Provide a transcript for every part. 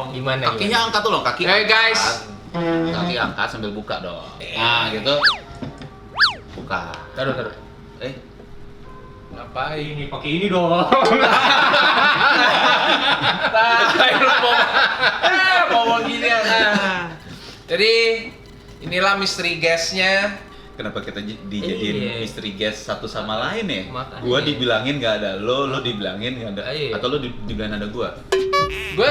dong. Gimana? Kakinya angkat tuh loh, kaki. Guys. Kaki angkat sambil buka dong. Nah, gitu. Buka. Taruh. Ngapain? Ini pakai ini dong. Bawa gini ya. Jadi inilah misteri guest-nya. Kenapa kita dijadiin Iya. misteri guest satu sama lain ya? Makanya. Gua dibilangin nggak ada lo dibilangin nggak ada, Iya. atau lo dibilangin ada gua? Gue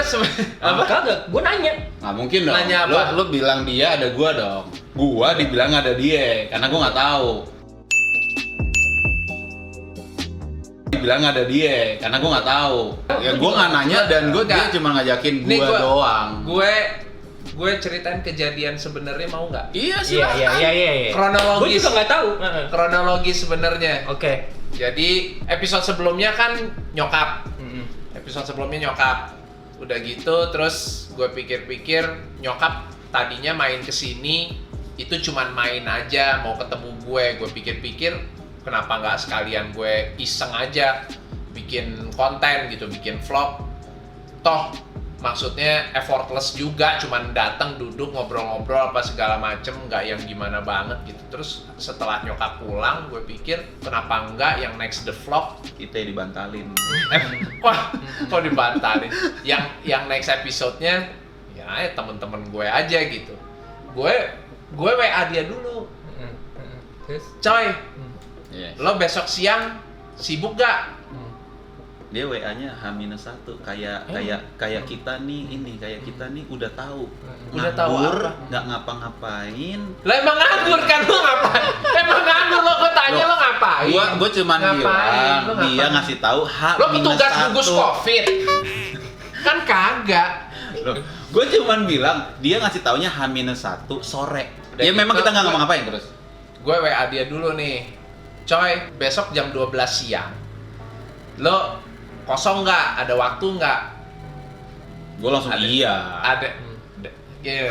Apa kagak? Gua nanya. Nggak mungkin dong. Nanya apa? Lo bilang dia ada gua dong. Gua dibilang ada dia, karena gua nggak tahu. Dibilang ada dia, karena gua nggak tahu. Ya gua nggak nanya dan dia cuma ngajakin Nih, gua doang. Gue ceritain kejadian sebenarnya mau nggak? Iya sih. Iya. Gua Kronologis. juga nggak tahu. Kronologis sebenarnya. Oke. Jadi episode sebelumnya kan nyokap. Episode sebelumnya nyokap. Udah gitu terus gue pikir-pikir nyokap tadinya main kesini itu cuman main aja mau ketemu gue. Gue pikir-pikir kenapa nggak sekalian gue iseng aja bikin konten gitu, bikin vlog. Toh maksudnya effortless juga, cuman datang duduk ngobrol-ngobrol apa segala macem, nggak yang gimana banget gitu. Terus setelah nyokap pulang, gue pikir kenapa nggak yang next the vlog Kita dibantalin. Wah, kok dibantalin? Yang next episode-nya ya temen-temen gue aja gitu. Gue WA dia dulu. Terus? Coy, Iya. lo besok siang sibuk gak? Dia WA-nya H-1 kayak kita nih udah tahu. Udah tahu Nganggur, apa? nggak ngapa-ngapain. Lah emang nganggur kan lo ngapain? Emang nganggur lo, gue tanya lo ngapain? Gua cuman Ngapain? bilang Lo dia ngapain? ngasih tahu Lo petugas H-1. gugus Covid. Kan kagak. Gue cuman bilang dia ngasih taunya H-1 sore. Udah Ya gitu, memang kita nggak ngapa-ngapain terus. Gue WA dia dulu nih. Coy, besok jam 12 siang. Lo kosong nggak? Ada waktu nggak? Gue langsung Ada. iya. Ada. Iya.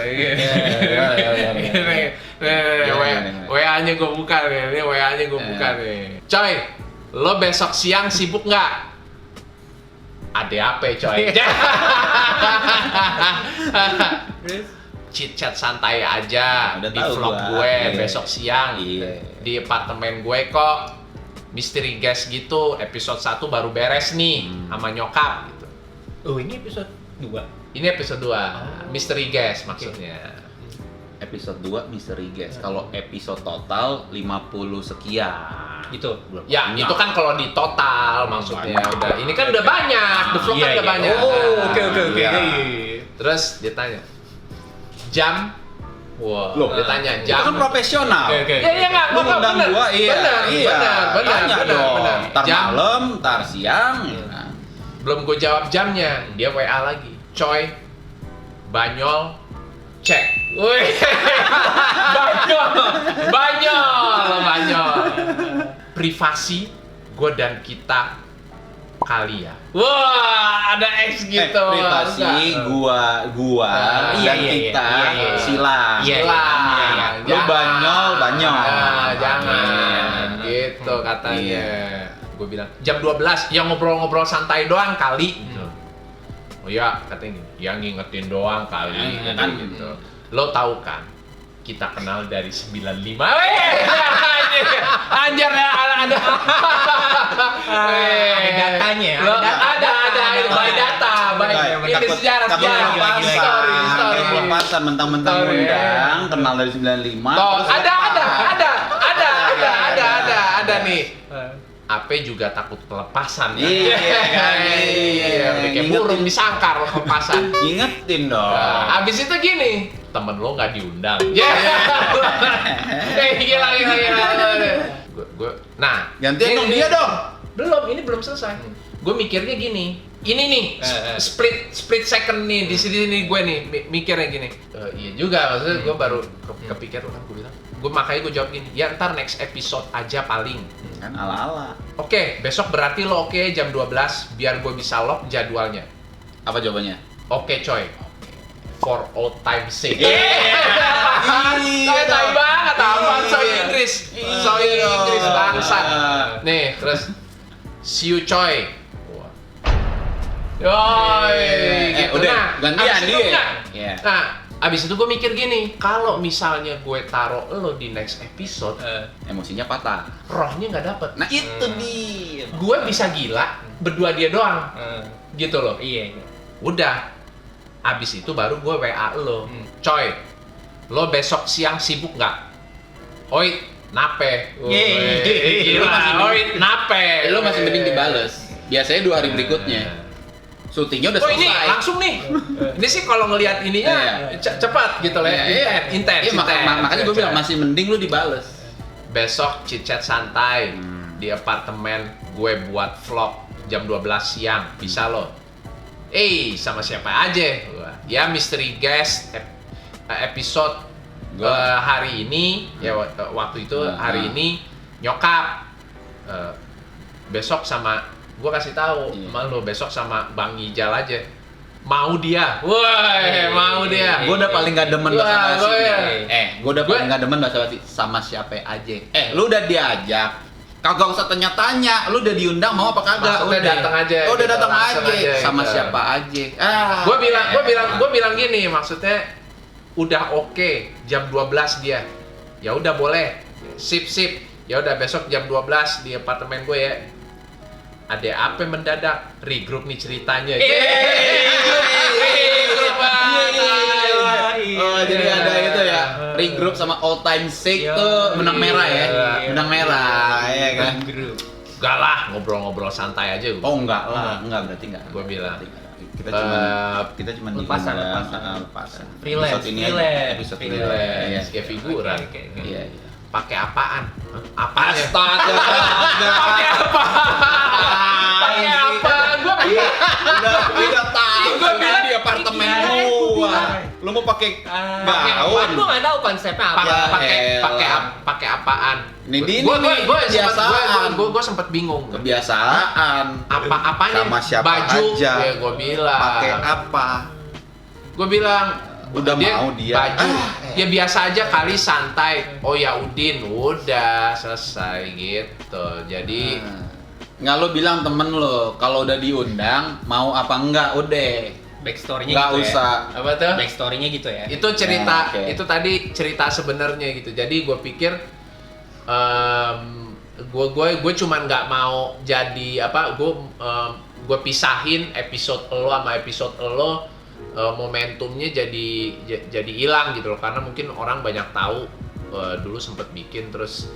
Gimana? WA-nya gue buka nih. Ini WA-nya gue buka nih. Coy, lo besok siang sibuk nggak? Ada apa coy? Chit-chat santai aja Udah di tahu vlog gua. gue Iya. besok siang. Iya. Di apartemen gue kok misteri guest gitu, episode 1 baru beres nih sama nyokap gitu. Oh, ini episode 2. Ini episode 2, misteri guest maksudnya. Episode 2 misteri guest. Kalau episode total 50 sekian. Gitu. Belum Ya, banyak. itu kan kalau di total maksudnya Banyak. udah. Ini kan udah banyak, the vlog kan udah banyak. Oh, oke. Iya. Terus dia tanya, jam? Wah, Loh, dia tanya Itu jam. kan profesional. Oke. Iya nggak, Lu ngundang bener. gua, iya. Tanya dong. bener. Ntar Jam, malam, ntar siang. Nah. belum gue jawab jamnya, dia WA lagi. Coy, Banyol, cek. Wih, Banyol. Privasi, gue dan kita kali ya. Wah, ada X gitu. Privasi Enggak. gua Iya, dan iya, kita iya. silang. Iya, Silang. Lu banyol. Nah, jangan. Iya. Gitu katanya. Iya. Gue bilang, jam 12, yang ngobrol-ngobrol santai doang kali. Gitu. Oh ya, katanya gini, yang ngingetin doang kali. Kan. Gitu. Lo tahu kan, kita kenal dari 95. Anjir ya, ada. Ada datanya, Lo, ada ada, by data, by ini sejarah. Story. Lepasan mentang-mentang Story, undang, kenal dari 95. Toh, terus ada Ada. nih. AP juga takut kelepasan kan? Iya, kan? Iya, udah kayak Ingetin. burung disangkar kelepasan. Ingetin dong. Nah, abis itu gini, temen lo nggak diundang. Ya. Gila. Nah, Gantian dong ini- dia dong. ini belum selesai. Gue mikirnya gini. Ini nih, split second nih di sini nih gue nih mikirnya gini. Iya juga, maksudnya gue baru kepikir kan gue bilang. Makanya gue jawab gini, ya ntar next episode aja paling. Kan ala-ala. Oke, besok berarti lo oke jam 12 biar gue bisa lock jadwalnya. Apa jawabannya? Oke coy. For all time sake. Iya, Tai banget apaan Iya. so Inggris. So Inggris bangsat. Nih, terus see you coy. Wah. Yoi, gitu. Udah, gantian abis itu dia. enggak. Iya. Nah, abis itu gue mikir gini, kalau misalnya gue taruh lo di next episode, Emosinya patah. rohnya nggak dapet. Nah itu dia. Gue bisa gila berdua dia doang, gitu loh. Iya. Udah, abis itu baru gue WA lo, coy, lo besok siang sibuk nggak? Oi, nape? Yeay. Gila, oi, nape? Lo masih mending dibales. Biasanya 2 hari berikutnya. Syutingnya udah Oh selesai. ini langsung nih. Ini sih kalau ngelihat ininya cepat gitu lah, intens. Makanya gue bilang masih mending lu dibales. Besok chit-chat santai di apartemen, gue buat vlog jam 12 siang, bisa lo. Sama siapa aja? Ya mystery guest episode hari ini ya waktu itu hari ini nyokap. Besok sama gue kasih tahu sama lo, besok sama Bang Ijal aja. Mau dia. Woi, mau dia. Gue udah paling gak demen bahasa basi. Iya. Gue udah paling gak demen bahasa basi sama siapa aja. Lu udah diajak. Kagak usah tanya-tanya, lu udah diundang mau apa kagak? Maksudnya datang aja. Oh, udah gitu, datang langsung aja. Sama gitu. siapa aja. Gue bilang gini, maksudnya udah oke, jam 12 dia. Ya udah boleh. Sip. Ya udah besok jam 12 di apartemen gue ya. Ada apa mendadak? Regroup nih ceritanya. Oh, jadi ada itu ya. Regroup sama all time sake tuh benang merah ya. Benang merah, ya kan? Enggak lah, ngobrol-ngobrol santai aja. Oh, enggak lah. Enggak berarti enggak. Gua bilang. Kita cuma lepasan. Freelance. Episode ini episode ini. Freelance, kayak figuran. Iya. Pakai apaan? Apaan ya? Astaga. Pakai apa? Udah tahu Gua bilang di apartemen gua. Lu mau pakai gaun? Gua nggak tahu konsepnya apa. Pakai apaan? Ini Gue sempet bingung. Kebiasaan. Apanya? Sama siapa baju, aja. Ya gue bilang. Pakai apa? Gue bilang. Udah mau dia. Baju. Ya biasa aja kali santai. Oh ya Udin, udah selesai gitu. Jadi. Nggak, lo bilang temen lo kalau udah diundang mau apa enggak udah. Backstory-nya Nggak gitu usah. ya. Apa tuh? Backstory-nya gitu ya. Itu cerita. Nah, okay. Itu tadi cerita sebenarnya gitu. Jadi gue pikir. Gue cuman nggak mau jadi apa. Gue pisahin episode lo sama episode lo. Momentumnya jadi hilang gitu loh, karena mungkin orang banyak tahu dulu sempet bikin terus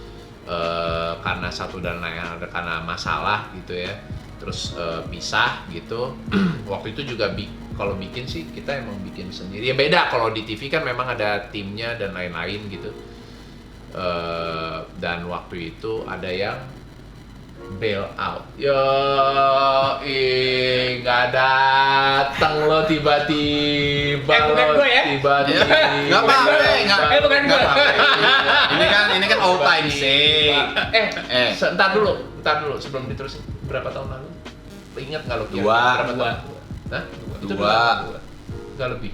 karena satu dan lain ada karena masalah gitu ya, terus pisah gitu. Waktu itu juga kalau bikin sih kita emang bikin sendiri ya, beda kalau di TV kan memang ada timnya dan lain-lain gitu. Dan waktu itu ada yang bail out. Nggak datang lo tiba-tiba. Bukan gue ya? Tiba-tiba. Nggak apa-apa. Bukan gue. Ini kan all time sake. Ntar dulu sebelum diterusin. Berapa tahun lalu? Ingat nggak lo? Dua. Berapa tahun? Hah? Itu Dua. Nggak lebih.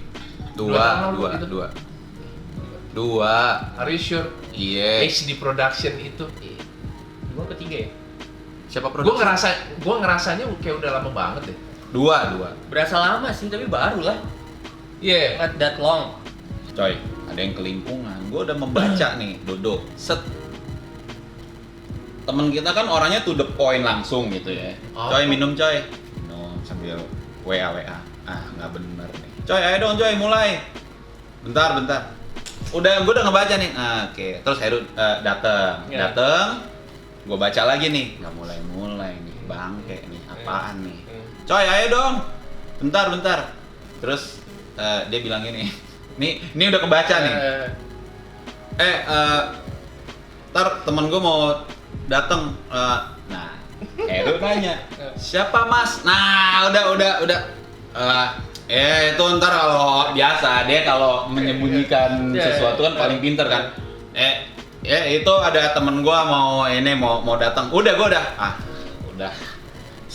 Dua. Are you sure? Iya. HD production itu. Gua ketiga ya. Siapa produksi? Gue ngerasanya kayak udah lama banget deh. Dua. Berasa lama sih, tapi baru lah. Iya. Not that long. Coy, ada yang kelimpungan. Gue udah membaca nih, Dodo. Set. Temen kita kan orangnya to the point langsung gitu ya. Oh. Coy, minum coy. Minum sambil WA. Nggak bener nih. Coy, ayo dong coy, mulai. Bentar. Udah, gue udah ngebaca nih. Oke. Terus Heru dateng. Ya. Gue baca lagi nih. Nggak mulai nih. Bangke nih. Apaan nih? Coy, ayo dong. Bentar. Terus dia bilang gini. Ini udah kebaca nih. Ntar temen gue mau dateng. Nah, Heru nanya, siapa mas? Nah, udah. Itu ntar kalau biasa dia kalau menyembunyikan sesuatu kan paling pinter kan. Itu ada temen gue mau datang. Udah. Udah.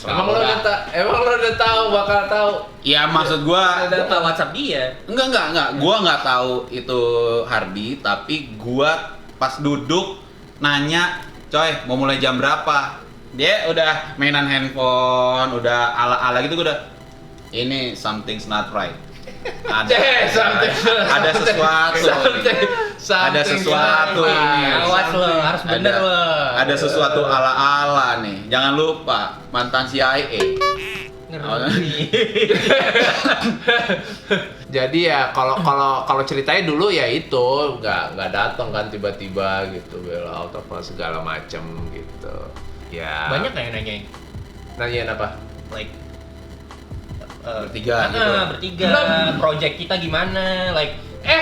Emang lo udah tahu bakal tahu? Ya maksud gua Buka WhatsApp dia. enggak. Gua nggak tahu itu Hardi, tapi gua pas duduk nanya, "Coy, mau mulai jam berapa?" Dia udah mainan handphone, udah ala-ala gitu, gua udah Ini something's not right. Something. Ada sesuatu. Ada sesuatu ini. Awas lo, harus bener lo. Ada sesuatu ala-ala nih. Jangan lupa mantan CIA. Ngeri. Jadi ya kalau ceritanya dulu ya itu nggak datang kan tiba-tiba gitu, bail out apa segala macem gitu. Ya. Banyak nggak yang nanyain? Nanyain apa? Like Bertiga gitu. bertiga. Project kita gimana? Like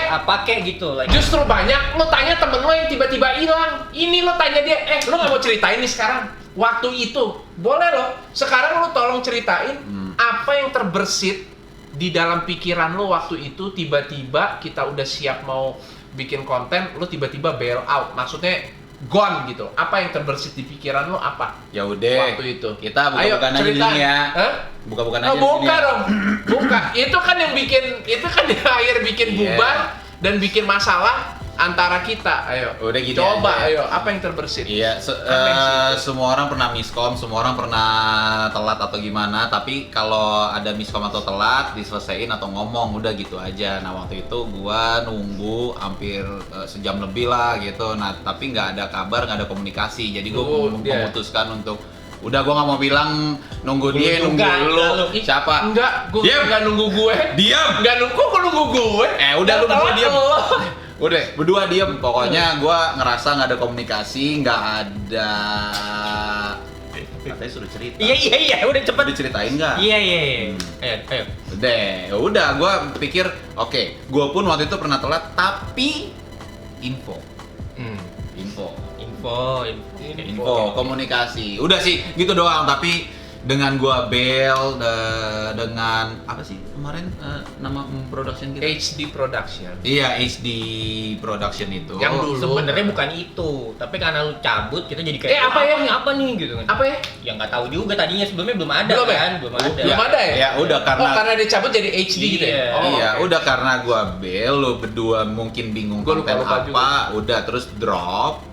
apa kek gitu? Like Justru banyak lo tanya temen lo yang tiba-tiba hilang. Ini lo tanya dia, lo nggak mau ceritain nih sekarang? Waktu itu boleh lo. Sekarang lo tolong ceritain apa yang terbersit di dalam pikiran lo waktu itu. Tiba-tiba kita udah siap mau bikin konten, lo tiba-tiba bail out. Maksudnya gone gitu. Apa yang terbersit di pikiran lo apa? Ya udah. Waktu itu. Kita buka-bukan aja di cerita. sini ya. Hah? Buka-bukan aja di sini. Buka ya. dong. Buka. Itu kan yang yang akhir bikin Iya. bubar dan bikin masalah antara kita. Ayo. Udah gini Coba aja. ayo, apa yang terbersit? Iya, Apa yang situ? semua orang pernah miskom, semua orang pernah telat atau gimana. Tapi kalau ada miskom atau telat, diselesaiin atau ngomong, udah gitu aja. Nah waktu itu gua nunggu hampir sejam lebih lah gitu. Nah tapi nggak ada kabar, nggak ada komunikasi. Jadi gua Dia. memutuskan untuk udah gua nggak mau bilang nunggu dia, nunggu juga, lu. lalu. Siapa? Enggak, gue Diam. enggak nunggu gue. Diam. Enggak nunggu, kok nunggu gue? Udah lu berdua Telat diam. lo. Udah, berdua diem. Pokoknya gua ngerasa nggak ada komunikasi, nggak ada. Katanya suruh cerita. Iya, udah cepet. Diceritain nggak? Iya. Ayo. Udah, gua pikir, oke, gua pun waktu itu pernah telat, tapi info, komunikasi. Udah sih, gitu doang. Tapi dengan gua bail, dengan apa sih kemarin nama production kita? HD Production. Iya, HD Production itu. Yang dulu. Sebenarnya bukan itu, tapi karena lu cabut kita jadi kayak apa ya? Apa nih gitu kan. Apa ya? Ya nggak tahu juga tadinya, sebelumnya belum ada Belum ya? kan, belum ada. Belum ada ya? Ya udah karena karena dia cabut jadi HD gitu ya? Iya. iya, oke. udah karena gua bail, lu berdua mungkin bingung Gua konten lupa apa, juga. udah terus drop.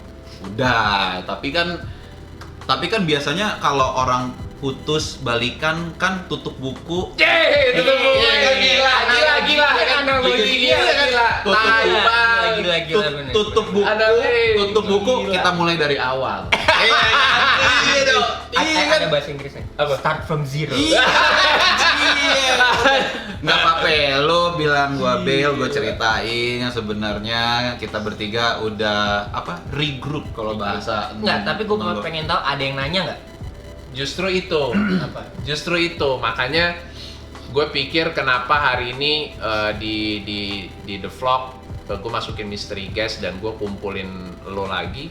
Udah, tapi kan biasanya kalau orang putus balikan kan tutup buku. Yeay, itu tuh gila. Analogi Gila. Tutup Tai, Gila, bener. Tutup buku, Gila. kita mulai dari awal. Iya dong. Ada bahasa Inggrisnya. Apa? Start from zero. Iya. Nggak apa-apa, lo bilang gua bail, gua ceritain yang sebenarnya kita bertiga udah regroup kalau bahasa. Enggak, tapi gue pengen tahu ada yang nanya nggak? Justru itu. Apa? Justru itu. Makanya gue pikir kenapa hari ini di The Vlog gue masukin Mystery Guest dan gue kumpulin lo lagi.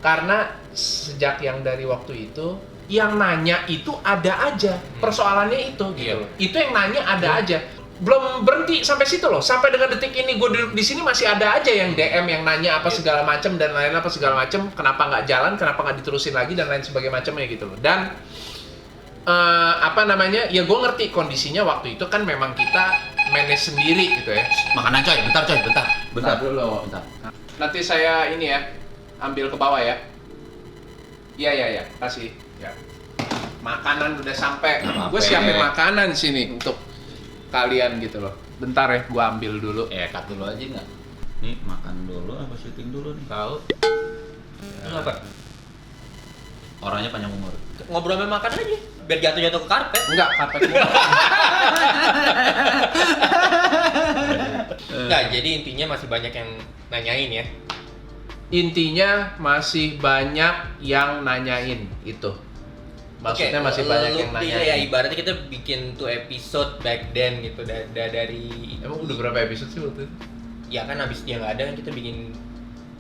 Karena sejak yang dari waktu itu, yang nanya itu ada aja. Persoalannya itu gitu. Iya. Itu yang nanya ada aja. Belum berhenti sampai situ loh. Sampai dengan detik ini gue duduk di sini masih ada aja yang DM yang nanya apa segala macam dan lain apa segala macam. Kenapa nggak jalan? Kenapa nggak diterusin lagi dan lain sebagainya macamnya gitu loh. Dan ya gue ngerti kondisinya waktu itu kan memang kita manage sendiri gitu ya. Makanan coy, bentar. Bentar dulu. Bentar. Nanti saya ini ya ambil ke bawah ya. Iya, kasih. Ya. Makanan udah sampai. Gue siapin makanan sini untuk kalian gitu loh. Bentar ya, gue ambil dulu. Cut dulu aja nggak? Nih makan dulu apa syuting dulu nih? Tahu. Itu apa? Orangnya panjang umur. Ngobrol sama makan aja. Biar jatuh ke karpet. Enggak, karpet Enggak, jadi intinya masih banyak yang nanyain ya. Intinya masih banyak yang nanyain itu. Maksudnya masih banyak yang nanyain. Ya ibaratnya kita bikin tuh episode back then gitu dari Emang udah berapa episode sih waktu itu? ya kan habis dia nggak ada kan kita bikin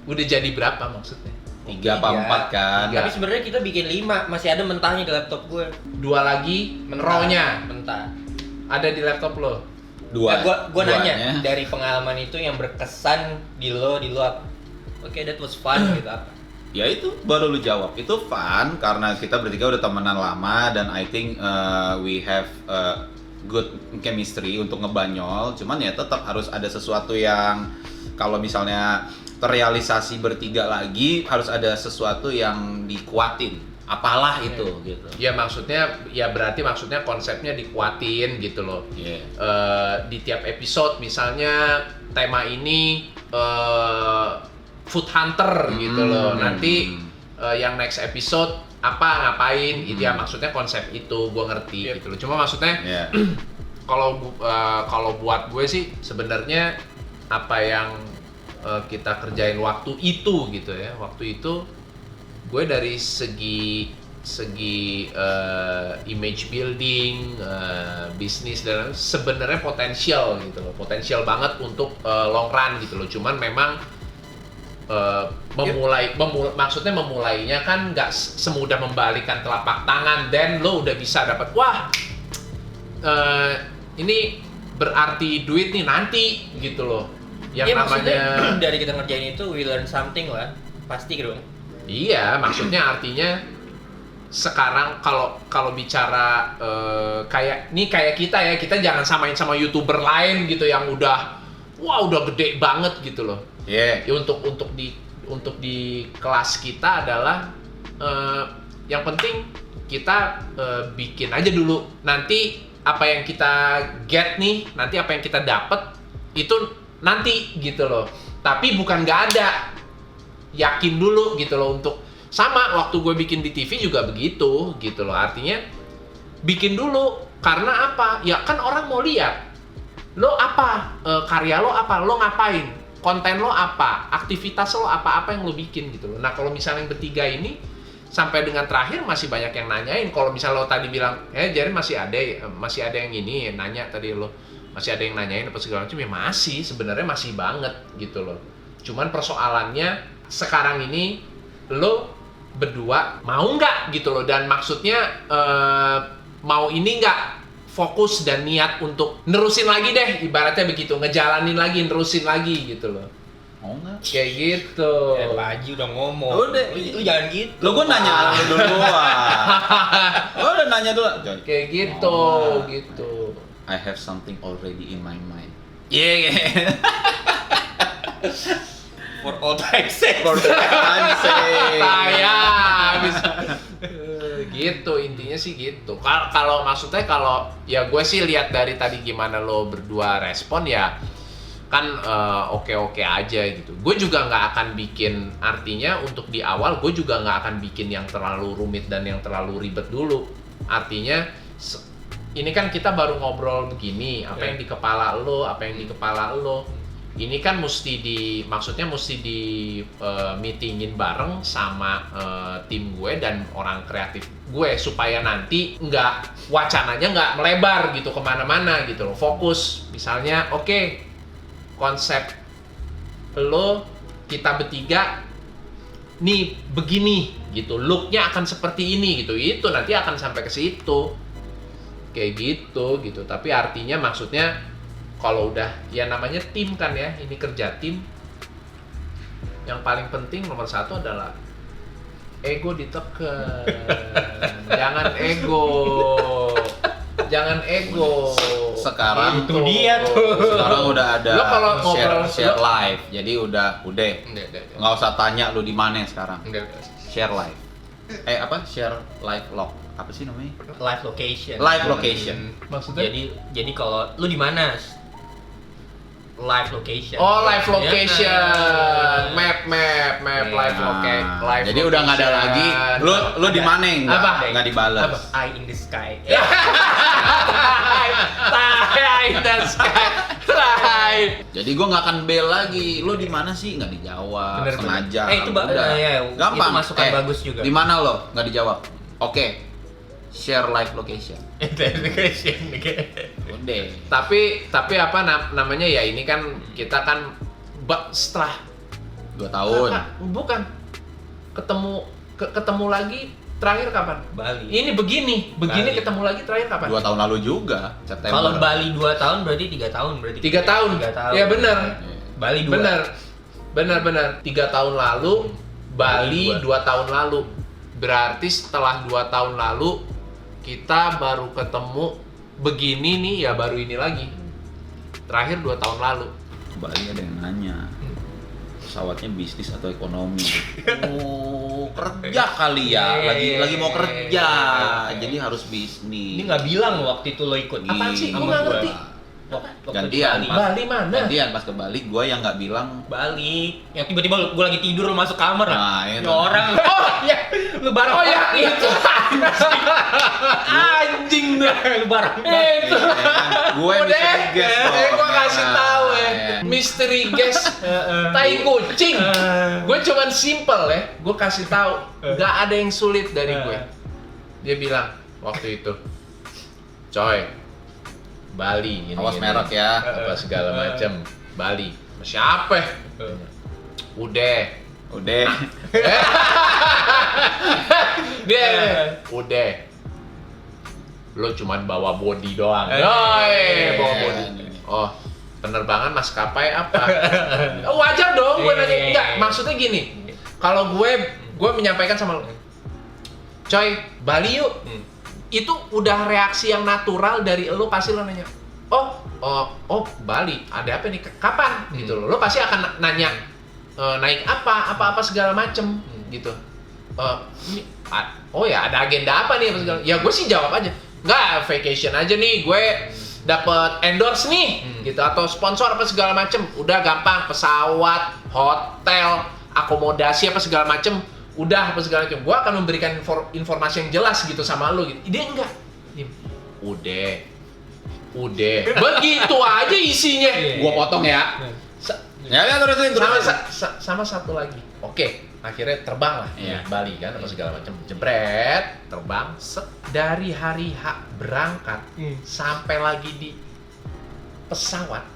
Udah jadi berapa maksudnya? 3 apa 4 kan? Tiga. tapi sebenarnya kita bikin 5, masih ada mentahnya di laptop gue. 2 lagi raw-nya Mentah. ada di laptop lo. Dua. Gua nanya Duanya. dari pengalaman itu yang berkesan di lo apa? Oke, that was fun gitu apa? Ya itu baru lu jawab. Itu fun karena kita bertiga udah temenan lama dan I think we have good chemistry untuk ngebanyol. Cuman ya tetap harus ada sesuatu yang kalau misalnya terrealisasi bertiga lagi harus ada sesuatu yang dikuatin. apalah itu gitu. Ya maksudnya, ya berarti maksudnya konsepnya dikuatin gitu loh. Iya. Di tiap episode misalnya tema ini food hunter gitu loh. Nanti yang next episode ngapain itu ya, maksudnya konsep itu gue ngerti gitu loh. Cuma maksudnya kalau buat gue sih sebenarnya apa yang kita kerjain waktu itu gitu ya. Waktu itu gue dari segi image building, bisnis dan sebenarnya potensial gitu loh. Potensial banget untuk long run gitu loh. Cuman memang maksudnya memulainya kan nggak semudah membalikan telapak tangan dan lo udah bisa dapat ini berarti duit nih nanti gitu loh. Yang namanya dari kita ngerjain itu we learn something lah, pasti dong. Iya, maksudnya artinya sekarang kalau bicara kayak kita jangan samain sama YouTuber lain gitu yang udah gede banget gitu loh. Iya. Ya, untuk di kelas kita adalah yang penting kita bikin aja dulu. Nanti apa yang kita get nih, nanti apa yang kita dapat itu nanti gitu loh. Tapi bukan nggak ada. Yakin dulu gitu loh. Untuk sama waktu gue bikin di TV juga begitu gitu loh. Artinya bikin dulu karena apa? Ya kan orang mau lihat. Lo apa? Karya lo apa? Lo ngapain? Konten lo apa? Aktivitas lo apa yang lo bikin gitu loh. Nah, kalau misalnya yang bertiga ini sampai dengan terakhir masih banyak yang nanyain. Kalau misalnya lo tadi bilang, jadi masih ada yang ini nanya tadi lo, masih ada yang nanyain apa segala macam, ya masih, sebenarnya masih banget gitu loh. Cuman persoalannya sekarang ini lo berdua mau nggak gitu loh, dan maksudnya mau ini nggak fokus dan niat untuk nerusin lagi deh, ibaratnya begitu, ngejalanin lagi, nerusin lagi gitu loh. Mau nggak? Kayak gitu. Ya Pak Haji udah ngomong. Lu jangan gitu. Lo gue nanya lu duluan. Lo udah nanya dulu. Kayak gitu, gitu. I have something already in my mind. Yeah. For all time's sake. Saya habis gitu, intinya sih gitu. Kalau maksudnya ya gue sih lihat dari tadi gimana lo berdua respon ya kan oke aja gitu. Gue juga nggak akan bikin, artinya untuk di awal gue juga nggak akan bikin yang terlalu rumit dan yang terlalu ribet dulu. Artinya ini kan kita baru ngobrol begini, apa yang di kepala lo, ini kan mesti di meetingin bareng sama tim gue dan orang kreatif gue supaya nanti wacananya nggak melebar gitu kemana-mana gitu loh. Fokus, misalnya konsep lo kita bertiga nih begini gitu, looknya akan seperti ini gitu, itu nanti akan sampai ke situ kayak gitu. Tapi artinya maksudnya kalau udah ya namanya tim kan ya, ini kerja tim, yang paling penting nomor satu adalah ego ditekan. Jangan ego. Sekarang itu dia tuh. Sekarang udah ada Lo kalau share live. Jadi udah nggak usah tanya lu di mana sekarang. Share live. Share live log. Apa sih namanya? Live location. Live location. Maksudnya? Jadi kalau lu di mana? Live location. Oh, live location. Ya. Map live location. Jadi udah nggak ada lagi. Lu di mana? Nggak dibalas. Eye in the sky. Eye in the sky. Jadi gua nggak akan bel lagi. Lu di mana sih? Nggak dijawab. Bener. Sengaja. Itu Udah. Gampang. Itu masukan bagus juga. Di mana lo? Nggak dijawab. Oke. Share live location. Udah. Tapi apa namanya ya, ini kan kita kan setelah 2 tahun. Bukan. Ketemu lagi terakhir kapan? Bali. Ini begini Bali. ketemu lagi terakhir kapan? 2 tahun lalu juga, September. Kalau Bali 2 tahun berarti 3 tahun berarti. 3 tahun. 3 tahun. Ya benar. Bali 2. Benar. 3 tahun lalu, Bali 2 tahun lalu. Berarti setelah 2 tahun lalu kita baru ketemu begini nih, ya baru ini lagi. Terakhir 2 tahun lalu. Bali ada yang nanya. pesawatnya bisnis atau ekonomi. Oh, kerja kali ya. Lagi mau kerja. Jadi harus bisnis. Ini nggak bilang lo waktu itu lo ikut. Apaan sih? Sama Gua nggak gua. ngerti. Waktu Gantian. di Bali. Bali mana? Gantian pas ke Bali gue yang nggak bilang. Bali. Yang tiba-tiba gue lagi tidur lo masuk kamar. Nah, itu. Ini orang. Oh ya. Lebaran. Oh ya, itu anjing dah. Lebaran. Itu. Gue misteri guest dong. Gue kasih tahu ya. Iya. Misteri guest tai kucing. Gue cuman simple ya. Gue kasih tahu, nggak ada yang sulit dari gue. Dia bilang waktu itu, coy, Bali ini. Awas ini, merek ya. apa segala macam. Bali. Siapa? Udah. Dia udah. Lo cuman bawa body doang. Bawa body. Oh, penerbangan maskapai apa? Wajar dong gue nanya. Enggak, maksudnya gini. Kalau gue menyampaikan sama lo, coy, Bali yuk. Itu udah reaksi yang natural dari lo, pasti lo nanya, oh Bali, ada apa nih? Kapan? Gitu lo pasti akan nanya naik apa segala macem gitu. Ini, oh ya ada agenda apa nih? Apa segala. Ya gue sih jawab aja, nggak, vacation aja nih, gue dapet endorse nih, gitu, atau sponsor apa segala macem. Udah gampang, pesawat, hotel, akomodasi apa segala macem. Udah apa segala macam, gue akan memberikan informasi yang jelas gitu sama lo gitu. Dia enggak, udah, begitu aja isinya. Gue potong ya. Ya terusin. Sama satu lagi. Oke, akhirnya terbang lah. Iya. Bali kan apa segala macam. Jebret, terbang. Dari hari H berangkat sampai lagi di pesawat.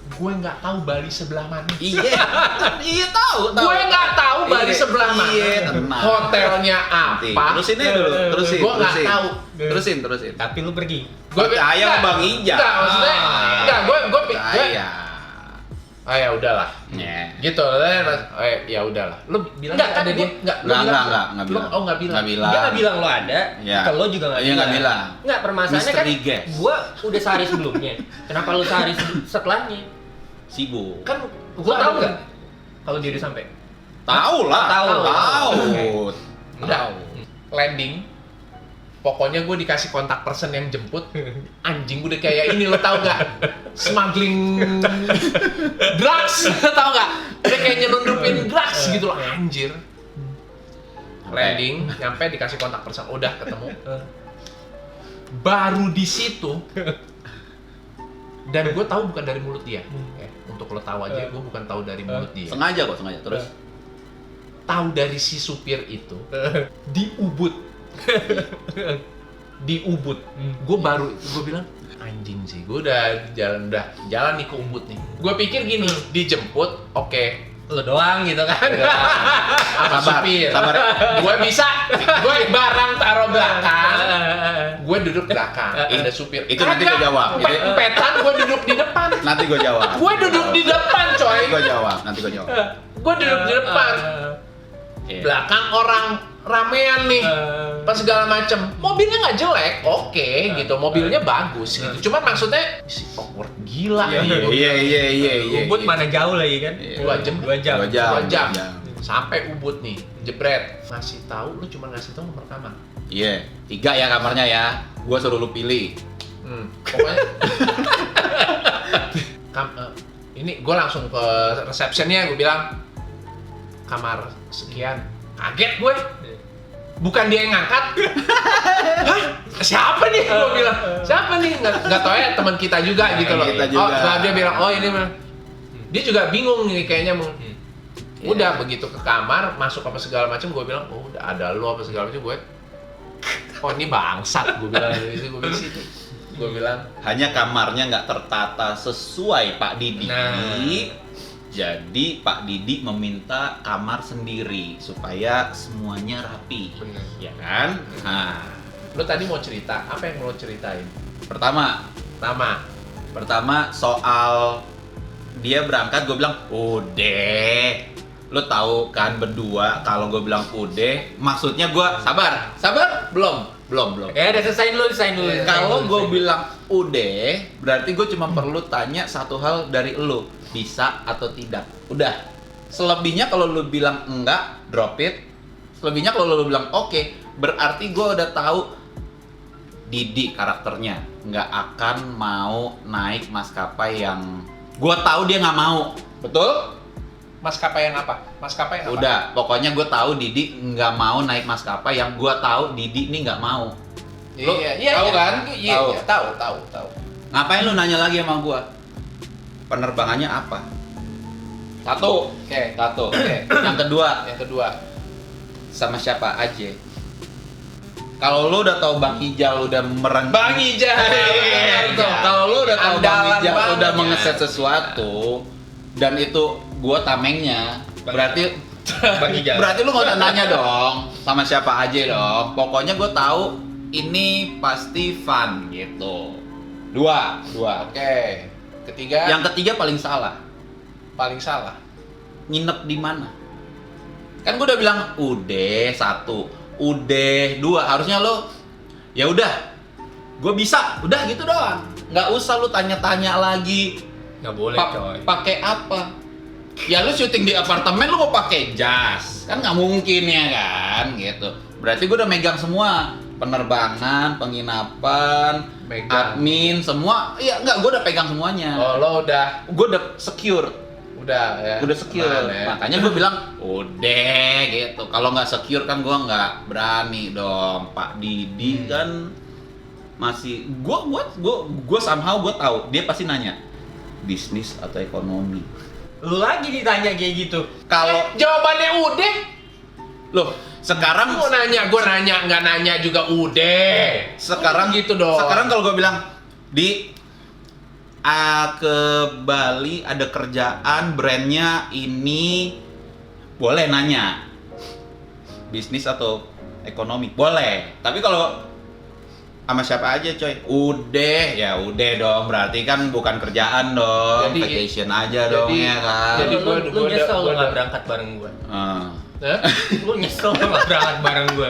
Gue nggak tahu Bali sebelah mana. Iya tahu. Gue nggak tahu Bali sebelah mana. Iya, tenang. Hotelnya apa? Terusin aja dulu. Terusin. Gue nggak tahu. Terusin. Tapi lu pergi. Gue percaya sama Bang Ija. Enggak, maksudnya enggak, gue Percaya. ya udahlah. Yeah. Gitu, ya udahlah. Lu bilang Enggak, ada kan dia? Enggak, lu bilang. Nggak bilang. Oh, nggak bilang. Nggak bilang. Dia nggak bilang lo ada. Ya. Kalau lo juga nggak Iya, bilang. nggak bilang. Nggak, permasalahannya kan. Misteri guest. Gua udah sehari sebelumnya. Kenapa lo sehari setelahnya? Sibuk. Kan Gua tahu nggak? Kalau dia udah sampai. Tahu lah. Tahu. udah landing. Pokoknya gue dikasih kontak person yang jemput. Anjing, udah kayak ini, lo tau gak? Smuggling drugs, lo tau gak? Udah kayak nyelundupin drugs gitu loh, anjir. Landing, nyampe dikasih kontak person, udah ketemu. Baru di situ, dan gue tahu bukan dari mulut dia. Untuk lo tahu aja, gue bukan tahu dari mulut dia. Sengaja. Terus. Tahu dari si supir itu di Ubud. Gue bilang anjing sih, gue udah jalan nih ke Ubud nih. Gue pikir gini, dijemput, oke, Lo doang gitu kan. sama supir. Sabar. Gue barang taruh belakang, gue duduk belakang, ada supir. Itu nanti gue jawab. Empetan gue duduk di depan. Nanti gue jawab. Gue duduk di depan, coy. Nanti gue jawab. Gue duduk di depan. Belakang orang ramean nih, pas segala macem. Mobilnya nggak jelek, oke, gitu. Mobilnya bagus gitu. Cuman maksudnya si awkward gila. Iya. Ubud mana jauh lagi kan? 2 jam. 2 jam. Sampai Ubud nih, jebret. Ngasih tahu, lu cuma ngasih tahu nomor kamar. Iya. 3 ya kamarnya ya. Gua suruh lu pilih. Pokoknya. Ini gue langsung ke resepsionnya, gue bilang kamar sekian. Kaget gue. Bukan dia yang ngangkat. Hah? Siapa nih? Gue bilang, siapa nih? Nggak tahu ya, teman kita juga gitu loh. Kita juga. Oh, dia bilang, oh ini mah. Dia juga bingung nih kayaknya mau. Udah begitu ke kamar, masuk apa segala macam, gue bilang, oh udah ada lu apa segala macam, gue. Oh ini bangsat, gue bilang gitu, gue bilang. Hanya kamarnya nggak tertata sesuai Pak Didi. Nah. Jadi Pak Didi meminta kamar sendiri supaya semuanya rapi. Bener. Ya kan? Nah, Lo tadi mau cerita, apa yang lo ceritain? pertama soal dia berangkat, gue bilang udah. Lo tahu kan berdua kalau gue bilang udah, maksudnya gue sabar, belum. Udah selesai dulu. Kalau gue bilang udah, berarti gue cuma perlu tanya satu hal dari lo, bisa atau tidak. Udah. Selebihnya kalau lu bilang enggak, drop it. Selebihnya kalau lu bilang oke, berarti gue udah tahu Didi karakternya nggak akan mau naik maskapai yang gue tahu dia nggak mau. Betul? Maskapai yang apa? Maskapai yang apa? Udah, pokoknya gue tahu Didi nggak mau naik maskapai yang gue tahu Didi ini nggak mau. Lu tahu kan? Iya, tahu. Ngapain lu nanya lagi sama gue? Penerbangannya apa? Satu. Oke. Satu. Oke. Yang kedua, sama siapa aja? Kalau lu udah tahu Bang Ijal udah Bang Ijal. Kalau lu udah tahu Bang Andalan Ijal banget udah ya. mengeset sesuatu dan itu gua tamengnya, berarti Bang Ijal. berarti lu nggak usah nanya dong sama siapa aja dong. Pokoknya gua tahu ini pasti fun gitu. Dua. Oke. Ketiga. Yang ketiga paling salah. paling salah. Nginep di mana? Kan gua udah bilang udah satu, udah dua. Harusnya lo ya udah, gue bisa, udah gitu doang. Nggak usah lu tanya-tanya lagi. Nggak boleh coy. Pakai apa? Ya lu syuting di apartemen lu mau pakai jas, kan nggak mungkin ya kan, gitu. Berarti gue udah megang semua, penerbangan, penginapan, Megang. admin, semua. Iya nggak, gue udah pegang semuanya. Oh, lo udah Gue udah secure. ya. Udah secure, Aman, ya. makanya gue bilang udah gitu. Kalau nggak secure kan gue nggak berani dong. Pak Didi kan masih gue somehow gue tahu dia pasti nanya bisnis atau ekonomi. Lu lagi ditanya kayak gitu. Kalau Jawabannya udah. loh sekarang Gue nanya, nggak nanya juga udah. sekarang gitu dong. Sekarang kalau gue bilang di ke Bali ada kerjaan brandnya ini, boleh nanya bisnis atau ekonomi, boleh. Tapi kalau sama siapa aja coy, udah dong, berarti kan bukan kerjaan dong, Jadi- vacation aja dong ya kan. jadi Lu gua- nyesel lu gua- nggak berangkat bareng gua. Ah. Hah? Lu nyesel lu nggak berangkat bareng gua.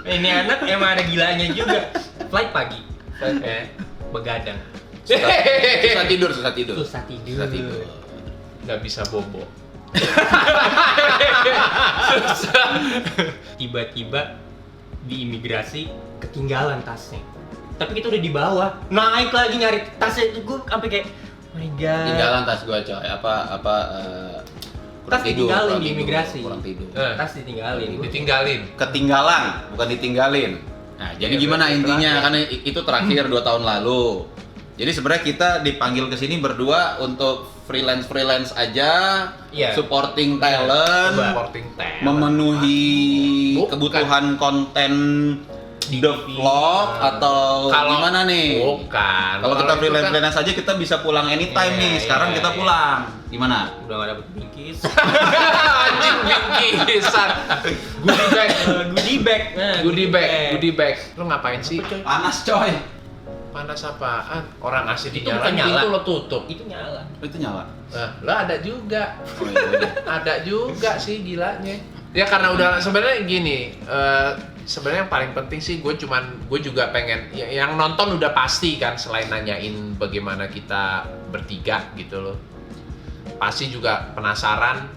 Ini anak emang ada gilanya juga. Flight pagi. Begadang. Susah tidur. Susah tidur. Susah tidur. Nggak bisa bobo. Tiba-tiba di imigrasi ketinggalan tasnya. Tapi kita udah di bawah, naik lagi nyari tasnya itu gue sampai kayak oh my god. Tinggalan tas gua coy, kurang Tas ditinggalin di tidur, imigrasi. kurang tidur. Tas ditinggalin. Ditinggalin. Ketinggalan, bukan ditinggalin. Nah, jadi Ya, gimana berarti intinya? terakhir. Karena itu terakhir 2 tahun lalu. Jadi sebenarnya kita dipanggil ke sini berdua untuk freelance aja, Iya. supporting talent, Supporting talent. memenuhi Bukan. kebutuhan konten Di the TV. vlog atau gimana nih? Bukan. Kalau kita itu kan- freelance aja kita bisa pulang anytime Iya, nih. Sekarang iya, kita iya. pulang. Gimana? Udah gak dapet bingkis. Anjing bingkisan. Goodie bag. Goodie bag. Nah, Goodie bag. Lu ngapain sih? Panas coy. Panas apaan? Orang AC Itu dinyalain, bukan nyala. pintu lo tutup. Itu nyala. Itu nyala. Nah, lo ada juga. Oh, iya, udah. Ada juga sih gilanya. Ya karena udah sebenarnya gini, sebenarnya yang paling penting sih gue juga pengen yang nonton udah pasti kan, selain nanyain bagaimana kita bertiga gitu loh. Pasti juga penasaran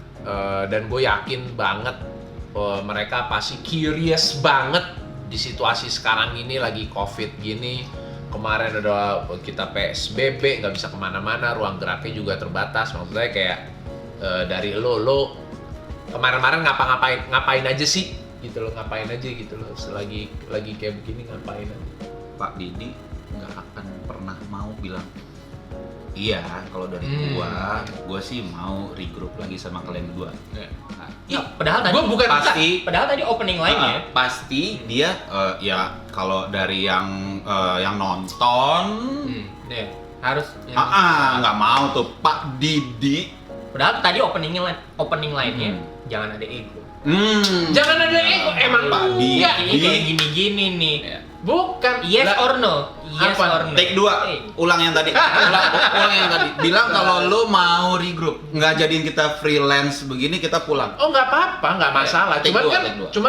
dan gue yakin banget mereka pasti curious banget di situasi sekarang ini lagi Covid gini. Kemarin ada kita PSBB, nggak bisa kemana-mana, ruang geraknya juga terbatas. Maksudnya kayak dari lo kemarin-kemarin ngapain aja sih gitu loh, ngapain aja gitu loh, selagi lagi kayak begini ngapain aja. Pak Didi nggak akan pernah mau bilang iya kalau dari gua sih mau regroup lagi sama kalian berdua. Nah, Ya, padahal tadi Gua bukan padahal tadi opening line-nya. pasti dia ya kalau dari yang nonton Nih, harus nggak mau tuh Pak Didi. padahal tadi opening line-nya jangan ada ego. Jangan ada ego, emang Pak Didi. iya. Ini kayak gini-gini nih. Ya. Bukan. Yes Lah, or no? Yes Apa? or no? Take 2, ulang yang tadi. ulang yang tadi. Bilang kalau lu mau regroup, nggak jadiin kita freelance begini, kita pulang. Oh nggak apa-apa, nggak masalah. Take Cuman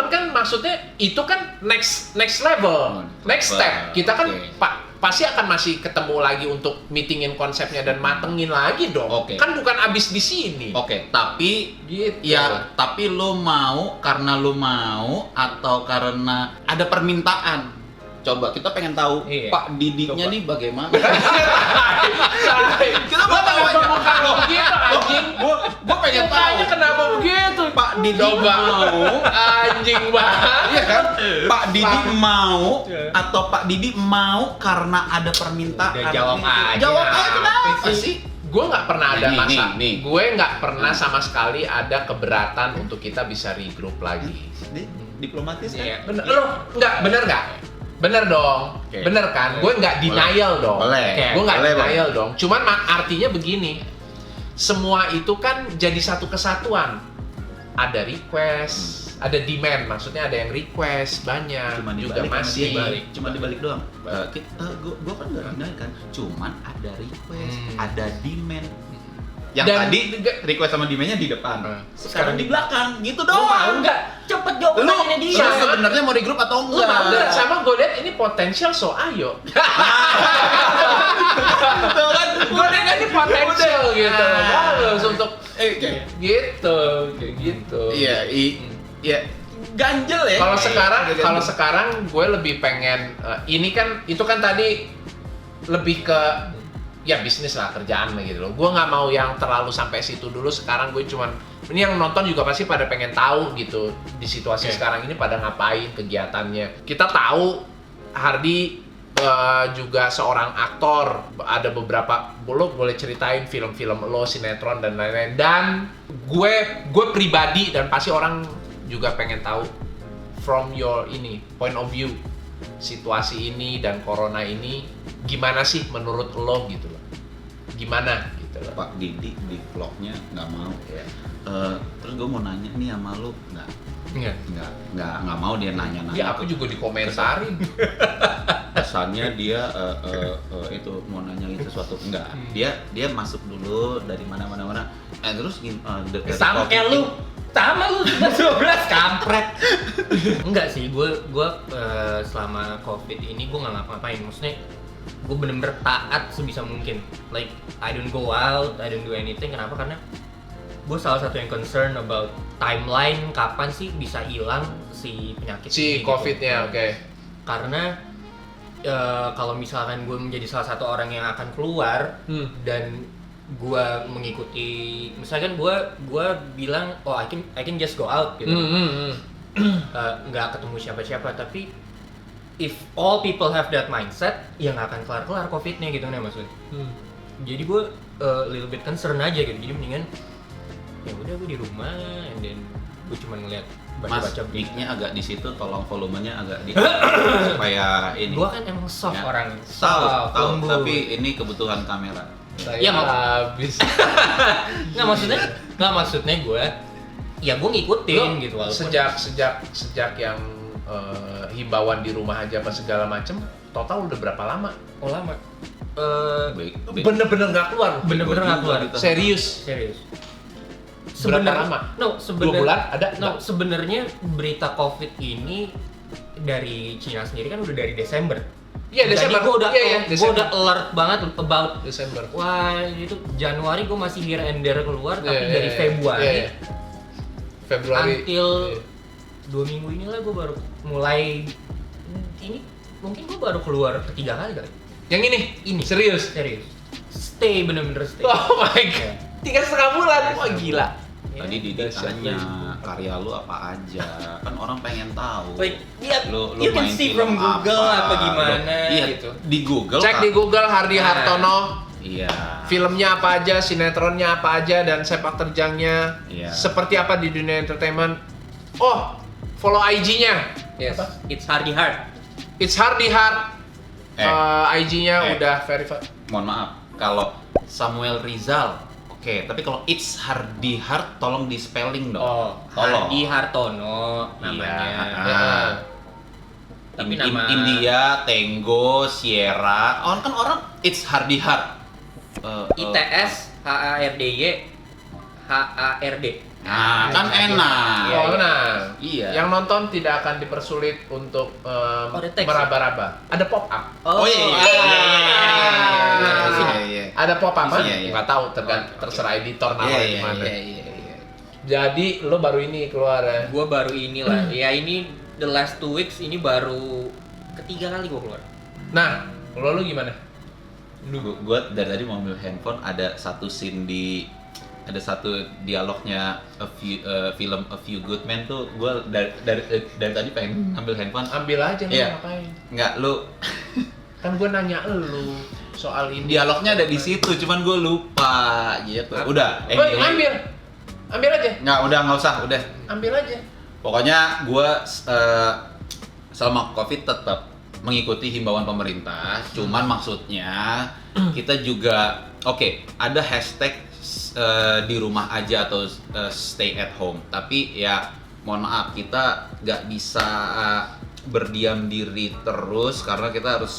dua. kan maksudnya itu kan next level, next step. Kita kan Oke. Pak pasti akan masih ketemu lagi untuk meetingin konsepnya dan matengin lagi dong. Oke. Kan bukan abis di sini. Oke, tapi Gitu. ya, tapi lu mau karena lu mau atau karena ada permintaan? Coba kita pengen tahu Iya. Pak Didiknya nih bagaimana? Kita mau tahu aja. Bukan begitu anjing. Gua pengen tahu. Mukanya kenapa begitu? Pak Didi Coba. mau, Anjing banget. iya kan? Pak Didi mau atau Pak Didi mau karena ada permintaan? Udah jawab aja. Jawab aja kenapa Apa sih? Gue nggak pernah ada Nih, masalah. nih. Gue nggak pernah sama sekali ada keberatan untuk kita bisa regroup lagi. Diplomatis kan? Iya. Bener, lo nggak bener nggak? Bener dong, Oke. bener kan? Gue nggak denial dong. Boleh. Gue nggak Boleh, denial dong. Cuman artinya begini, semua itu kan jadi satu kesatuan. Ada request, ada demand. Maksudnya ada yang request banyak, Cuma juga dibalik, masih. cuma dibalik doang. Gua kan nggak denial kan, cuman ada request, Hmm. ada demand. Yang Dan- tadi request sama demandnya di depan, sekarang Sekarang di belakang, gitu Lu mau doang. nggak? Cepet jawab Lu pertanyaannya dia. sebenarnya mau regroup atau Lu mau enggak? Dan sama gue lihat ini potensial, so ayo. Tuh kan, Gue lihat ini potensial gitu. Ah. Bagus untuk kayak gitu, kayak gitu. iya, iya, ganjel ya. Kalau sekarang, Ganjel. kalau sekarang gue lebih pengen ini kan, itu kan tadi lebih ke ya bisnis lah, kerjaan lah gitu loh. Gue nggak mau yang terlalu sampai situ dulu. Sekarang gue cuman ini yang nonton juga pasti pada pengen tahu gitu di situasi Oke. sekarang ini pada ngapain kegiatannya. Kita tahu Hardi juga seorang aktor, ada beberapa lo boleh ceritain film-film lo, sinetron dan lain-lain. Dan gue pribadi dan pasti orang juga pengen tahu from your ini point of view situasi ini dan corona ini gimana sih menurut lo gitu loh, gimana gitu loh. Pak Didi di vlognya nggak mau. Ya. Terus gue mau nanya nih sama lu, Enggak. nggak mau dia nanya-nanya. Ya aku juga dikomentarin. Kesannya dia itu mau nanyain sesuatu, enggak. Dia masuk dulu dari mana. Terus dari Sama COVID kayak lu. Sama lu 12 kampret. Enggak sih, gue selama Covid ini gue nggak ngapa-ngapain. Maksudnya gue bener-bener taat sebisa mungkin. Like I don't go out, I don't do anything. Kenapa? Karena gue salah satu yang concern about timeline kapan sih bisa hilang si penyakit Si ini, COVID-nya, gitu. oke. Karena kalau misalkan gue menjadi salah satu orang yang akan keluar dan gue mengikuti, misalkan gue bilang oh I can just go out gitu, nggak ketemu siapa-siapa, tapi if all people have that mindset ya nggak akan kelar COVID-nya gitu nih maksudnya. Jadi gue little bit concern aja gitu, jadi mendingan ya udah gue di rumah and then gue cuma ngeliat Mas, baca-baca berita. mic-nya agak di situ, tolong volumenya agak di supaya ini. Gue kan emang soft Ya. orang, Tahu, lembut. tapi ini kebutuhan kamera. Saya Ya, mau- habis. nggak maksudnya gue ya gue ngikutin gitu walaupun sejak yang himbauan di rumah aja apa segala macem, total udah berapa lama? oh lama. Baik. Bener-bener nggak keluar. Bener-bener nggak keluar. Gitu. Serius. Berapa lama? 2 bulan ada? Sebenarnya berita COVID ini dari Cina sendiri kan udah dari Desember. Iya, Desember. Gue udah, Iya, gue Desember. udah alert banget about Desember. wah itu Januari gue masih here and there keluar, tapi Iya, dari iya, Februari iya, iya. Februari. until Iya. 2 minggu inilah gue baru mulai ini mungkin gue baru keluar ketiga kali kali. Yang ini? Serius? Serius. Stay bener-bener stay. Oh my god. 3,5 bulan. Wah gila. Tadi Didi Dahsyat, tanya karya lu apa aja, kan orang pengen tahu. Like, yeah, lu you can main see film from Google apa gimana Iya, gitu. di Google. Cek Kak. di Google Hardi Nah. Hartono. Iya. Filmnya apa aja, sinetronnya apa aja, dan sepak terjangnya Iya. seperti apa di dunia entertainment. Oh, follow IG-nya. Yes. It's Hardy Hard. It's Hardi Hart. IG-nya Eh. udah verified. Mohon maaf, kalau Samuel Rizal, oke, tapi kalau It's Hardy Hart tolong di spelling dong. Oh, Tolong. Hardy Hartono namanya. Iya. Ya. Tapi nama India, Tango, Sierra. Kan orang It's Hardy Hart. ITS HARDY HARD. Nah, kan enak. Iya, Oh, nah. Iya. Yang nonton tidak akan dipersulit untuk ada teks. meraba-raba. Ada pop up. Oh iya. Nah, ada pop up kan? Iya, iya. Nggak tahu, Oke. terserah editor namanya Iya, gimana. iya. Jadi lo baru ini keluar ya? Gua baru inilah. Ya ini the last 2 weeks ini baru ketiga kali gua keluar. Nah, lo gimana? Gue dari tadi mau ambil handphone, ada satu dialognya film A Few Good Men tuh, gue dari tadi pengen ambil handphone. Ambil aja lo, Iya. ngapain? Nggak, lu Kan gue nanya lu soal ini. dialognya ada di situ, cuman gue lupa gitu. Udah, Ambil aja. nggak usah, udah. Ambil aja. Pokoknya gue selama COVID tetap mengikuti himbauan pemerintah, cuman maksudnya kita juga ada hashtag di rumah aja atau stay at home. Tapi ya mohon maaf, kita nggak bisa berdiam diri terus karena kita harus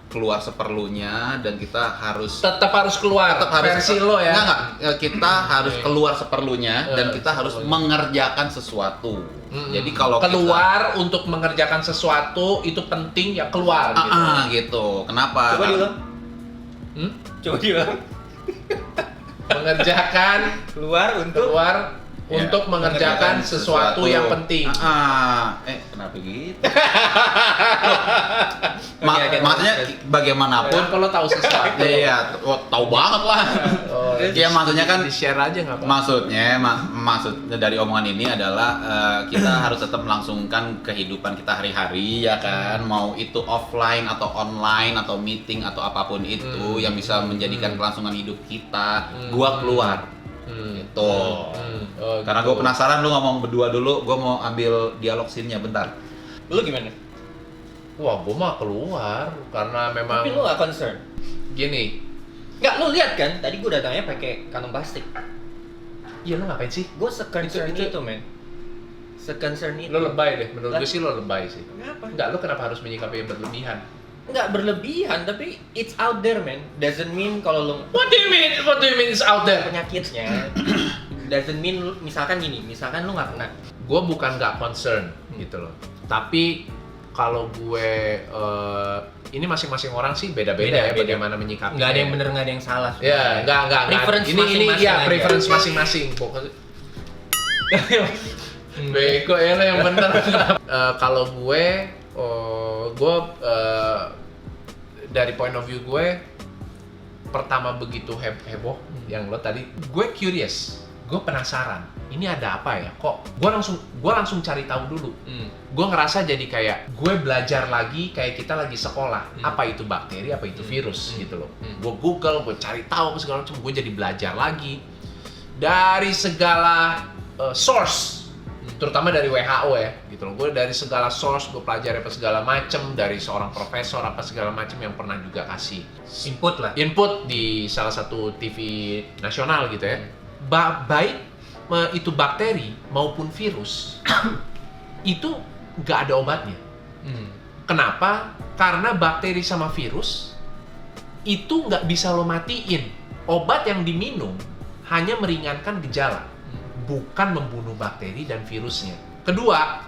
keluar seperlunya dan kita harus Tetap harus keluar. Versi lo ya. Enggak, kita harus keluar seperlunya dan kita harus mengerjakan sesuatu. Jadi kalau keluar untuk mengerjakan sesuatu itu penting ya keluar gitu. gitu. Kenapa? Coba diulang. Coba diulang. Mengerjakan Keluar untuk mengerjakan sesuatu yang penting. Kenapa gitu? Oke, Maksudnya bagaimanapun Kan kalau tahu sesuatu. Iya, tahu banget lah. Oh, Iya, maksudnya kan di-share aja nggak apa-apa. maksudnya dari omongan ini adalah kita harus tetap melangsungkan kehidupan kita hari-hari ya kan, mau itu offline atau online atau meeting atau apapun itu yang bisa menjadikan kelangsungan hidup kita. Gua keluar gitu. Oh, Karena gitu. gue penasaran, lu ngomong berdua dulu, gue mau ambil dialog scene-nya bentar. Lu gimana? Wah, gue mah keluar karena memang Tapi lu gak concern? gini. Enggak, lu lihat kan? Tadi gua datangnya pakai kantong plastik. Iya, lo ngapain sih? Gua se-concern Itu- itu, men. Se-concern itu. Lo lebay deh, menurut gue sih lo lebay sih. Kenapa? Enggak, lo kenapa harus menyikapi yang berlebihan? Enggak berlebihan, tapi it's out there, man. Doesn't mean kalau lu What do you mean? What do you mean it's out there? penyakitnya doesn't mean misalkan lu nggak kena. Gue bukan nggak concern gitu loh. Tapi kalau gue ini masing-masing orang sih beda-beda ya Beda. bagaimana menyikapi. Nggak ada yang bener, nggak ada yang salah. Ya, enggak. Preference Ini masing-masing ya aja. preference masing-masing. Pokoknya bego ya lo yang bener. Kalau gue dari point of view gue pertama begitu heboh yang lo tadi, gue curious, gue penasaran ini ada apa ya, kok gue langsung cari tahu dulu. Gue ngerasa jadi kayak gue belajar lagi kayak kita lagi sekolah, apa itu bakteri, apa itu virus gitu loh. Gue Google, gue cari tahu segala macam, gue jadi belajar lagi dari segala source, terutama dari WHO ya gitu loh. Gue dari segala source gue pelajari apa segala macam, dari seorang profesor apa segala macam yang pernah juga kasih input di salah satu TV nasional gitu ya. Baik itu bakteri maupun virus itu nggak ada obatnya. Kenapa? Karena bakteri sama virus itu nggak bisa lo matiin. Obat yang diminum hanya meringankan gejala, bukan membunuh bakteri dan virusnya. Kedua,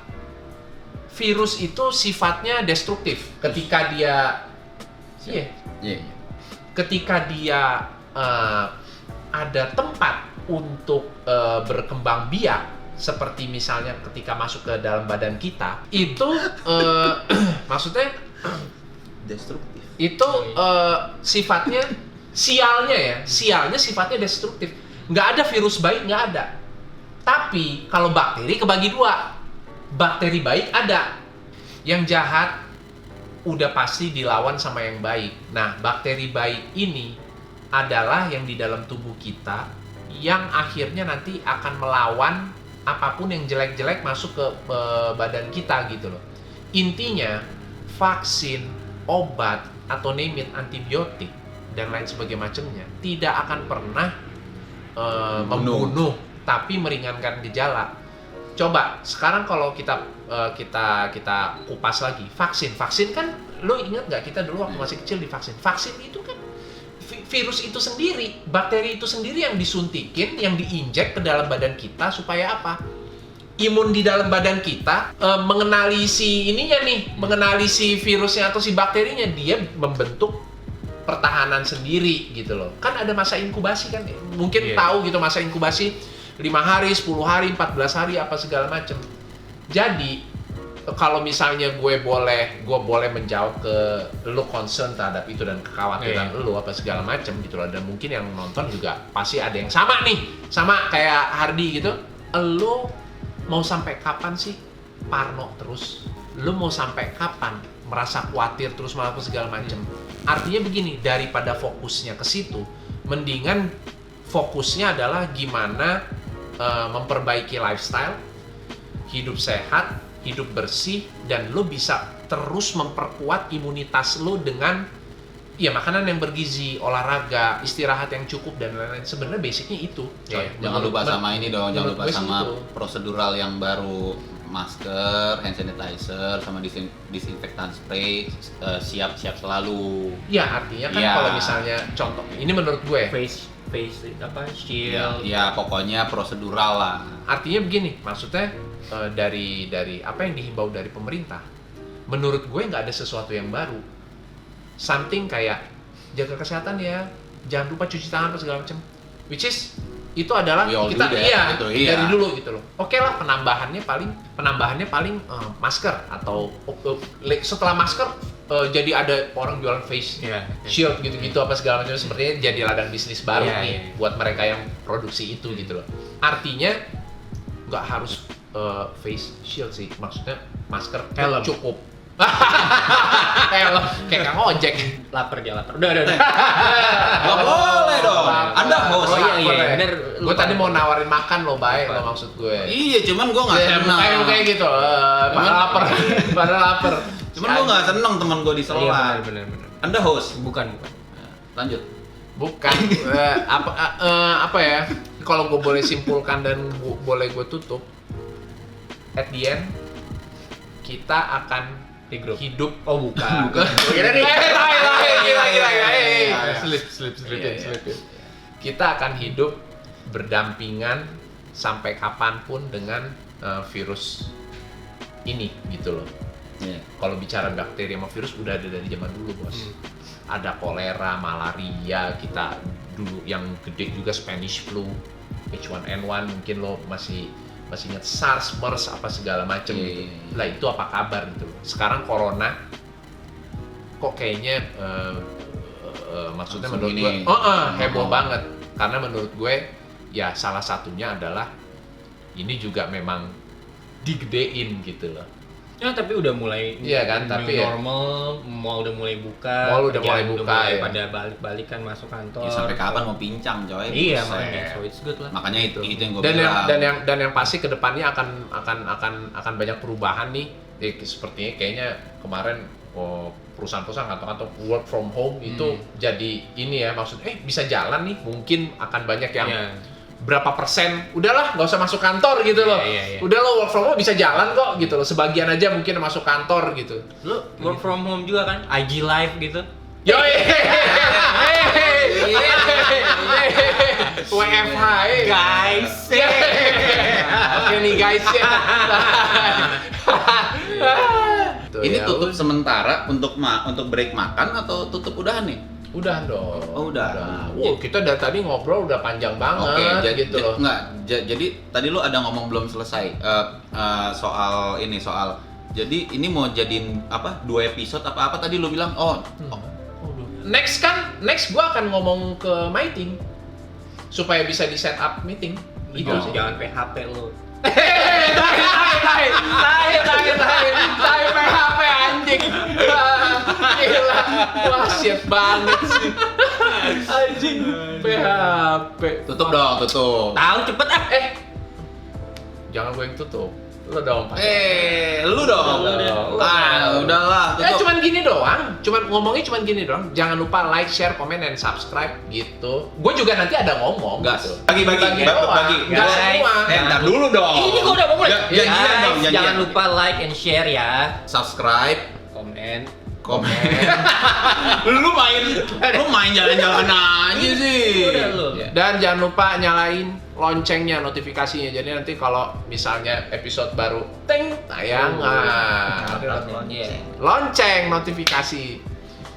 virus itu sifatnya destruktif. Ketika dia ketika dia ada tempat untuk berkembang biak, seperti misalnya ketika masuk ke dalam badan kita, itu maksudnya Destruktif. itu sifatnya sialnya sifatnya destruktif. Nggak ada virus baik, nggak ada. Tapi kalau bakteri kebagi dua, bakteri baik ada, yang jahat udah pasti dilawan sama yang baik. Nah, bakteri baik ini adalah yang di dalam tubuh kita yang akhirnya nanti akan melawan apapun yang jelek-jelek masuk ke badan kita gitu loh. Intinya vaksin, obat, atau name it, antibiotik dan lain sebagainya macamnya tidak akan pernah membunuh, tapi meringankan gejala. Coba sekarang kalau kita kupas lagi, vaksin kan, lo ingat nggak kita dulu waktu masih kecil divaksin? Vaksin itu kan virus itu sendiri, bakteri itu sendiri yang disuntikin, yang diinjek ke dalam badan kita supaya apa? Imun di dalam badan kita mengenali si ininya nih, mengenali si virusnya atau si bakterinya, dia membentuk pertahanan sendiri gitu loh. Kan ada masa inkubasi kan, mungkin tahu gitu masa inkubasi 5 hari, 10 hari, 14 hari apa segala macam. Jadi kalau misalnya gue boleh menjawab ke lu concern terhadap itu dan kekhawatiran lu apa segala macam gitu loh, dan mungkin yang nonton juga pasti ada yang sama nih, sama kayak Hardy gitu. Lu mau sampai kapan sih parno terus? Lu mau sampai kapan merasa khawatir terus malah apa segala macam? Artinya begini, daripada fokusnya ke situ, mendingan fokusnya adalah gimana memperbaiki lifestyle, hidup sehat, hidup bersih, dan lo bisa terus memperkuat imunitas lo dengan makanan yang bergizi, olahraga, istirahat yang cukup, dan lain-lain. Sebenarnya basicnya itu. Jangan lupa sama ini dong, jangan lupa sama itu prosedural yang baru, masker, hand sanitizer, sama disinfektan spray, siap selalu. Ya, artinya kan kalau misalnya contoh, ini menurut gue face shield. Ya, pokoknya prosedural lah. Artinya begini, maksudnya dari apa yang dihimbau dari pemerintah, menurut gue nggak ada sesuatu yang baru. Something kayak jaga kesehatan ya, jangan lupa cuci tangan apa segala macam. Which is itu adalah kita dari dulu gitu loh. Oke lah, penambahannya paling masker atau setelah masker jadi ada orang jualan face shield gitu-gitu apa segala macam, sepertinya jadi ladang bisnis baru buat mereka yang produksi itu gitu loh. Artinya nggak harus face shield sih, maksudnya masker cukup. Kayak Kang Ojek. Lapar. Udah. Nggak boleh dong. Anda host. Oh iya, bener. Gue tadi mau nawarin makan lo, baik lo maksud gue. Iya, cuman gue nggak seneng. Kayak gitu, pada lapar. Cuman gue nggak seneng teman gue disela. Iya, bener. Anda host. Bukan. Lanjut. Bukan. Apa ya? Kalau gue boleh simpulkan dan boleh gue tutup, at the end kita akan hidup. Oh bukan. Gila nih. Slip. Kita akan hidup berdampingan sampai kapanpun dengan virus ini gitu loh. Kalau bicara bakteri sama virus udah ada dari zaman dulu, bos. Ada kolera, malaria, kita dulu yang gede juga Spanish flu, H1N1, mungkin lo masih ingat SARS, MERS apa segala macem gitu. Lah itu apa kabar gitu. Sekarang corona kok kayaknya maksudnya menurut gue heboh banget, karena menurut gue ya salah satunya adalah ini juga memang digedein gitu loh. Ya tapi udah mulai tapi normal, mall udah mulai buka, pada balik-balikan masuk kantor. Ya, sampai kapan mau pincang, coy? Iya, makanya so it's good lah. Makanya itu yang gue bilang. Dan yang pasti kedepannya akan banyak perubahan nih. Sepertinya kayaknya kemarin perusahaan-perusahaan kantor-kantor work from home itu jadi ini ya, maksudnya bisa jalan nih, mungkin akan banyak yang berapa persen, udahlah nggak usah masuk kantor gitu loh. Udah lo work from home bisa jalan kok gitu loh, sebagian aja mungkin masuk kantor gitu. Lo work from home juga kan, IG live gitu. WFH guys. Oke nih guys ya. Ini tutup sementara untuk break makan atau tutup udahan nih? Udah dong. Oh, udah. Wow, kita dari tadi ngobrol udah panjang banget gitu loh. Jadi tadi lu ada ngomong belum selesai soal jadi ini mau jadiin 2 episode apa tadi lu bilang? Next gua akan ngomong ke my team supaya bisa di set up meeting. Itu sih. Jangan PHP lu. Tai PHP anjing. Gila. Wah, shit banget sih. Anjing. PHP. Tutup dong, tutup. Tahu cepet ah. Jangan gue yang tutup. Lu dong. Lu dong. Udahlah, tutup. Cuman gini doang. Ngomongnya cuman gini doang. Jangan lupa like, share, comment, dan subscribe gitu. Gue juga nanti ada ngomong. Gas. Gitu. Bagi. Enggak semua. Ntar dulu dong. Ini kok udah ngomong. Janjian dong, janjian. Jangan lupa like and share ya. Subscribe, Comment, komen. lu main jalan-jalan aja sih. Udah lu. Dan jangan lupa nyalain loncengnya, notifikasinya. Jadi nanti kalau misalnya episode baru teng tayang, lonceng notifikasi.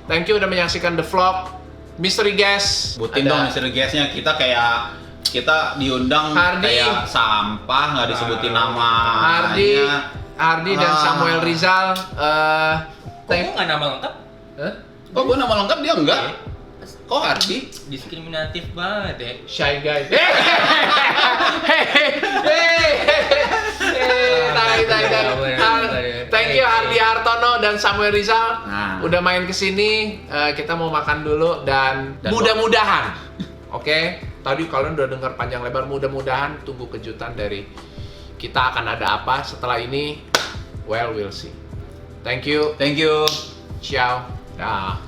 Thank you udah menyaksikan The Vlog. Mystery Guest. Sebutin dong mystery guest-nya. Kita diundang Hardy. kayak sampah, nggak disebutin nama. Hardy dan Samuel Rizal. Kok gue nggak nama lengkap? Kok gue nama lengkap dia enggak? Kok Hardy? Diskriminatif banget ya. Shy guy. Thank you Hardy Hartono dan Samuel Rizal udah main kesini. Kita mau makan dulu dan mudah-mudahan, oke? Tadi kalian udah dengar panjang lebar. Mudah-mudahan tunggu kejutan dari kita akan ada apa setelah ini. Well, we'll see. Thank you. Thank you. Ciao. Dah.